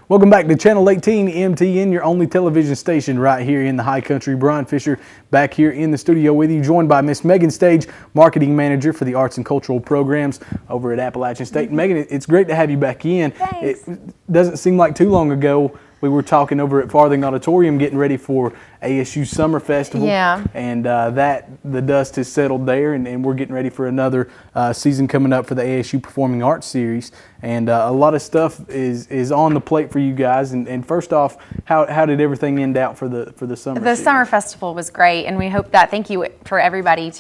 Welcome back to Channel 18 MTN, your only television station right here in the high country. Brian Fisher back here in the studio with you, joined by Miss Megan Stage, Marketing Manager for the Arts and Cultural Programs over at Appalachian State. Megan, it's great to have you back in. Thanks. It doesn't seem like too long ago we were talking over at Farthing Auditorium getting ready for ASU Summer Festival. Yeah. And the dust has settled there, and we're getting ready for another season coming up for the ASU Performing Arts Series. And a lot of stuff is on the plate for you guys. And first off, how did everything end out for the summer? The Summer Festival was great, and we hope that, thank you for everybody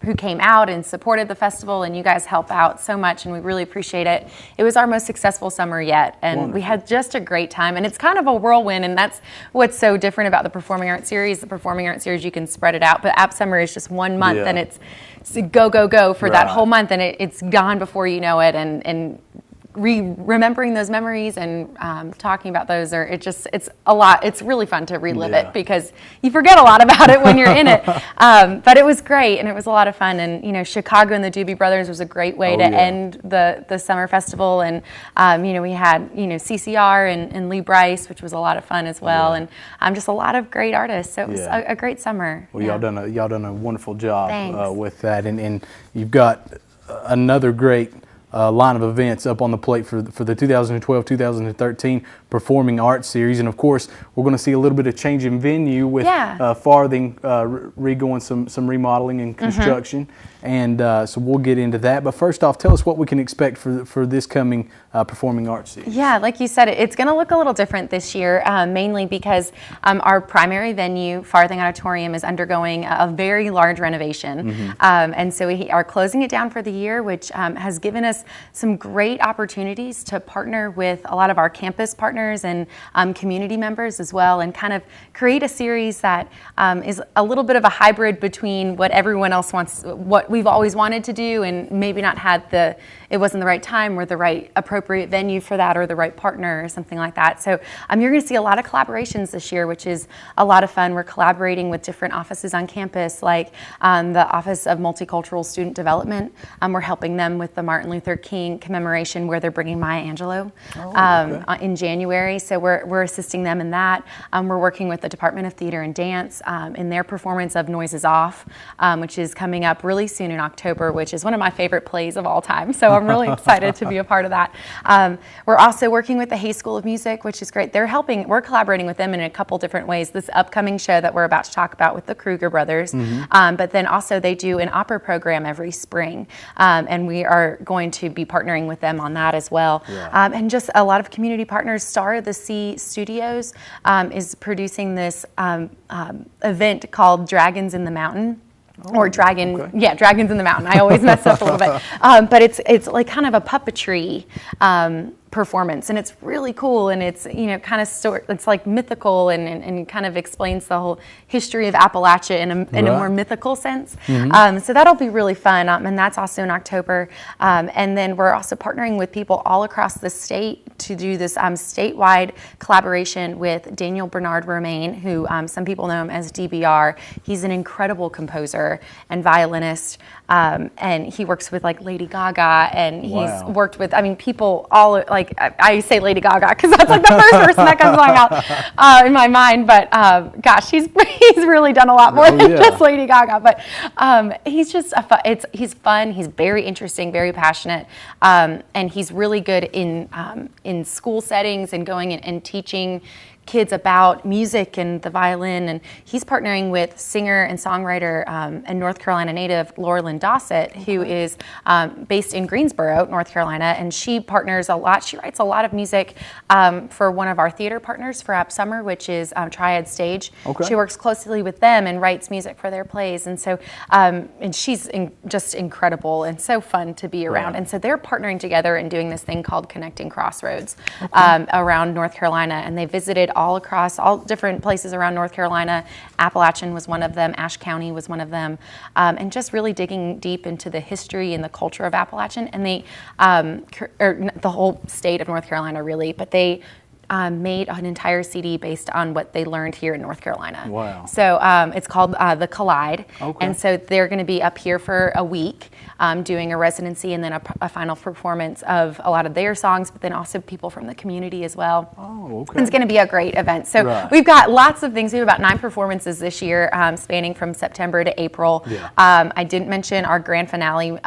who came out and supported the festival, and you guys help out so much, and we really appreciate it. It was our most successful summer yet, and Wonderful. We had just a great time, and it's kind of a whirlwind, and that's what's so different about the Performing Arts Series. The Performing Arts Series, you can spread it out, but App Summer is just 1 month, and it's go, go, go for that whole month, and it's gone before you know it, and remembering those memories and talking about those it's a lot. It's really fun to relive it because you forget a lot about it when you're in it. But it was great, and it was a lot of fun. And Chicago and the Doobie Brothers was a great way to end the summer festival. And we had CCR and Lee Brice, which was a lot of fun as well. And just a lot of great artists. So it was a great summer. Well, y'all done a wonderful job with that, and you've got another great line of events up on the plate for the 2012-2013 Performing Arts Series. And of course, we're going to see a little bit of change in venue with Farthing regoing some remodeling and construction. And so we'll get into that. But first off, tell us what we can expect for this coming Performing Arts Series. Yeah, like you said, it's going to look a little different this year, mainly because our primary venue, Farthing Auditorium, is undergoing a very large renovation. And so we are closing it down for the year, which has given us some great opportunities to partner with a lot of our campus partners and community members as well, and kind of create a series that is a little bit of a hybrid between what everyone else wants, what we've always wanted to do, and maybe not had it wasn't the right time or the right appropriate venue for that, or the right partner or something like that. So you're going to see a lot of collaborations this year, which is a lot of fun. We're collaborating with different offices on campus, like the Office of Multicultural Student Development. We're helping them with the Martin Luther King commemoration, where they're bringing Maya Angelou in January. So we're assisting them in that. We're working with the Department of Theater and Dance in their performance of Noises Off, which is coming up really soon in October, which is one of my favorite plays of all time. So I'm really excited to be a part of that. We're also working with the Hay School of Music, which is great. We're collaborating with them in a couple different ways. This upcoming show that we're about to talk about with the Kruger brothers, but then also they do an opera program every spring, and we are going to be partnering with them on that as well. And just a lot of community partners. Star of the Sea Studios is producing this event called Dragons in the Mountain. Dragons in the Mountain. I always mess up a little bit. But it's like kind of a puppetry performance, and it's really cool, and it's it's like mythical, and kind of explains the whole history of Appalachia in a more mythical sense. So that'll be really fun, and that's also in October. And then we're also partnering with people all across the state to do this statewide collaboration with Daniel Bernard Romaine, who some people know him as DBR. He's an incredible composer and violinist, and he works with like Lady Gaga, and he's worked with people all like. I say Lady Gaga because that's like the first person that comes out in my mind. But gosh, he's really done a lot more than just Lady Gaga. But he's just he's fun. He's very interesting, very passionate, and he's really good in school settings and going and teaching kids about music and the violin. And he's partnering with singer and songwriter and North Carolina native Laurelyn Dossett, who is based in Greensboro, North Carolina, and she partners a lot. She writes a lot of music for one of our theater partners for App Summer, which is Triad Stage. She works closely with them and writes music for their plays, and so and she's just incredible and so fun to be around. And so they're partnering together and doing this thing called Connecting Crossroads around North Carolina, and they visited all different places around North Carolina. Appalachian was one of them. Ashe County was one of them. And just really digging deep into the history and the culture of Appalachian. And they, or the whole state of North Carolina really, but they made an entire CD based on what they learned here in North Carolina. Wow. So it's called The Collide. Okay. And so they're going to be up here for a week doing a residency and then a final performance of a lot of their songs, but then also people from the community as well. Oh, okay. It's going to be a great event. So right. we've got lots of things. We have about 9 performances this year, spanning from September to April. Yeah. I didn't mention our grand finale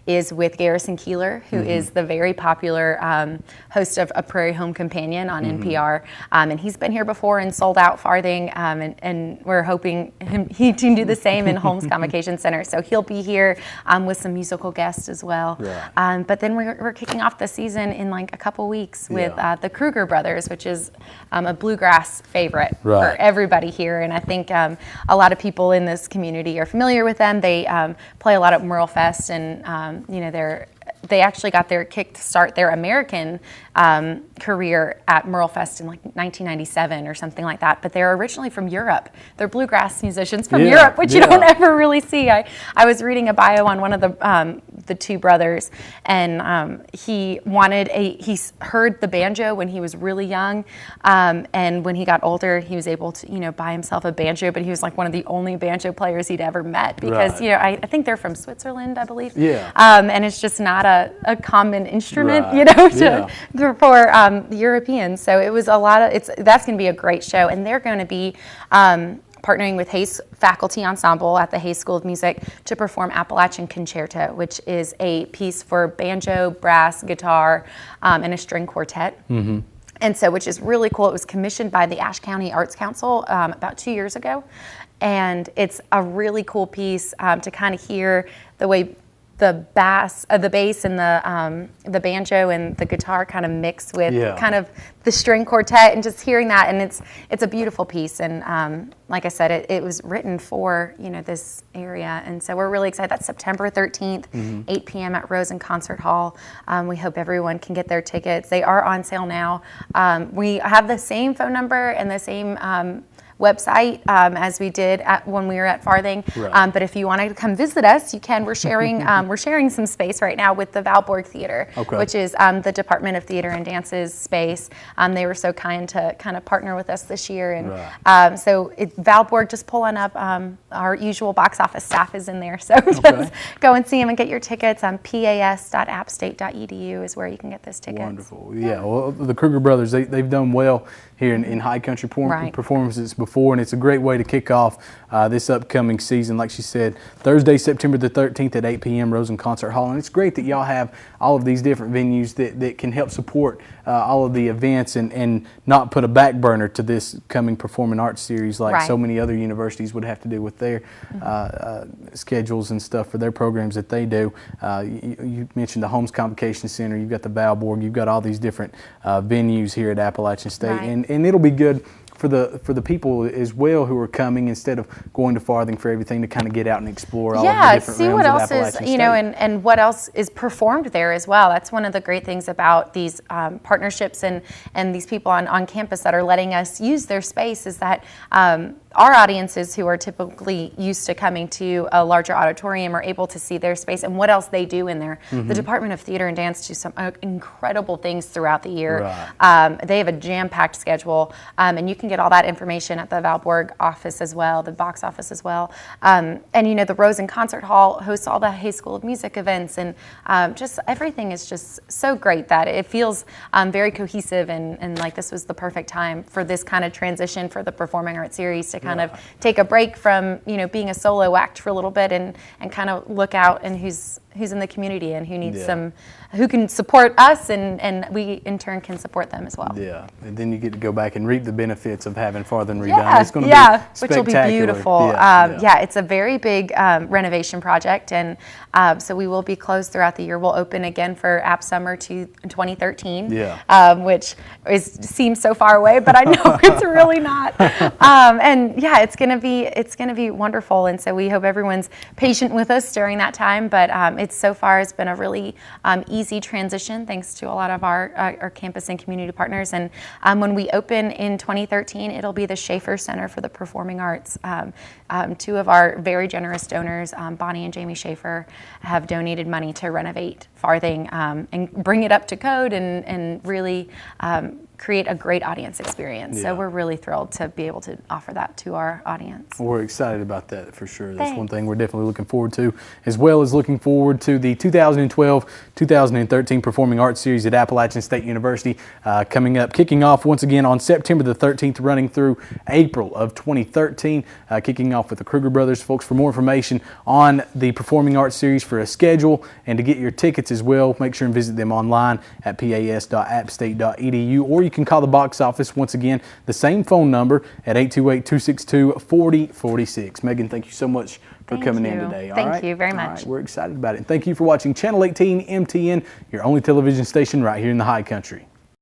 is with Garrison Keillor, who is the very popular host of A Prairie Home Companion on NPR. And he's been here before and sold out Farthing, and we're hoping he can do the same in Holmes Convocation Center. So he'll be here with some musical guests as well. Yeah. But then we're kicking off the season in like a couple weeks with the Kruger Brothers, which is a bluegrass favorite for everybody here. And I think a lot of people in this community are familiar with them. They play a lot at Merle Fest, and they actually got their kick to start their American career at Merle Fest in like 1997 or something like that. But they're originally from Europe. They're bluegrass musicians from Europe, which you don't ever really see. I was reading a bio on one of the two brothers, and he heard the banjo when he was really young, and when he got older, he was able to buy himself a banjo. But he was like one of the only banjo players he'd ever met because I think they're from Switzerland, I believe. Yeah. And it's just not a common instrument, for Europeans. So it was that's going to be a great show, and they're going to be partnering with Hayes Faculty Ensemble at the Hayes School of Music to perform Appalachian Concerto, which is a piece for banjo, brass, guitar, and a string quartet. Mm-hmm. And so, which is really cool. It was commissioned by the Ashe County Arts Council about 2 years ago, and it's a really cool piece to kind of hear the way the bass and the banjo and the guitar kind of mix with kind of the string quartet, and just hearing that, and it's a beautiful piece. And like I said, it was written for this area, and so we're really excited. That's September 13th, 8 p.m. at Rosen Concert Hall. We hope everyone can get their tickets. They are on sale now. We have the same phone number and the same website as we did when we were at Farthing. But if you wanted to come visit us, you can. We're sharing some space right now with the Valborg Theater, which is the Department of Theater and Dance's space. They were so kind to kind of partner with us this year, and so Valborg, just pull on up. Our usual box office staff is in there, so just go and see them and get your tickets. pas.appstate.edu is where you can get those tickets. Wonderful. Yeah. Well, the Kruger Brothers, they've done well here in high country performances before, and it's a great way to kick off this upcoming season. Like she said, Thursday, September the 13th at 8 p.m. Rosen Concert Hall, and it's great that y'all have all of these different venues that can help support all of the events and not put a back burner to this coming performing arts series like so many other universities would have to do with their schedules and stuff for their programs that they do. You mentioned the Holmes Convocation Center, you've got the Valborg, you've got all these different venues here at Appalachian State, and it'll be good for the people as well who are coming, instead of going to Farthing for everything, to kind of get out and explore all of the different see realms what of else Appalachian is State. and what else is performed there as well. That's one of the great things about these partnerships and these people on campus that are letting us use their space, is that our audiences who are typically used to coming to a larger auditorium are able to see their space and what else they do in there. The Department of Theater and Dance do some incredible things throughout the year. They have a jam-packed schedule, and you can get all that information at the Valborg office as well, the box office as well. And the Rosen Concert Hall hosts all the Hayes School of Music events, and just everything is just so great that it feels very cohesive, and like this was the perfect time for this kind of transition for the Performing Arts Series to kind of take a break from being a solo act for a little bit, and kind of look out and who's in the community and who needs who can support us, and we in turn can support them as well. Yeah, and then you get to go back and reap the benefits of having Farthing redone. It's going to be spectacular. Which will be beautiful. It's a very big renovation project, and so we will be closed throughout the year. We'll open again for App Summer 2013, which seems so far away, but I know it's really not. It's going to be wonderful, and so we hope everyone's patient with us during that time. But it's been a really easy transition, thanks to a lot of our campus and community partners. And when we open in 2013, it'll be the Schaefer Center for the Performing Arts. Two of our very generous donors, Bonnie and Jamie Schaefer, have donated money to renovate Farthing and bring it up to code, and really create a great audience experience. Yeah. So we're really thrilled to be able to offer that to our audience. We're excited about that for sure. That's one Thanks. thing we're definitely looking forward to, as well as looking forward to the 2012-2013 Performing Arts Series at Appalachian State University coming up, kicking off once again on September the 13th, running through April of 2013, kicking off with the Kruger Brothers. Folks, for more information on the Performing Arts Series, for a schedule, and to get your tickets as well, make sure and visit them online at pas.appstate.edu, or you can call the box office, once again, the same phone number at 828-262-4046. Megan, thank you so much for coming in today. Thank you very much. All right, we're excited about it. And thank you for watching Channel 18 MTN, your only television station right here in the High Country.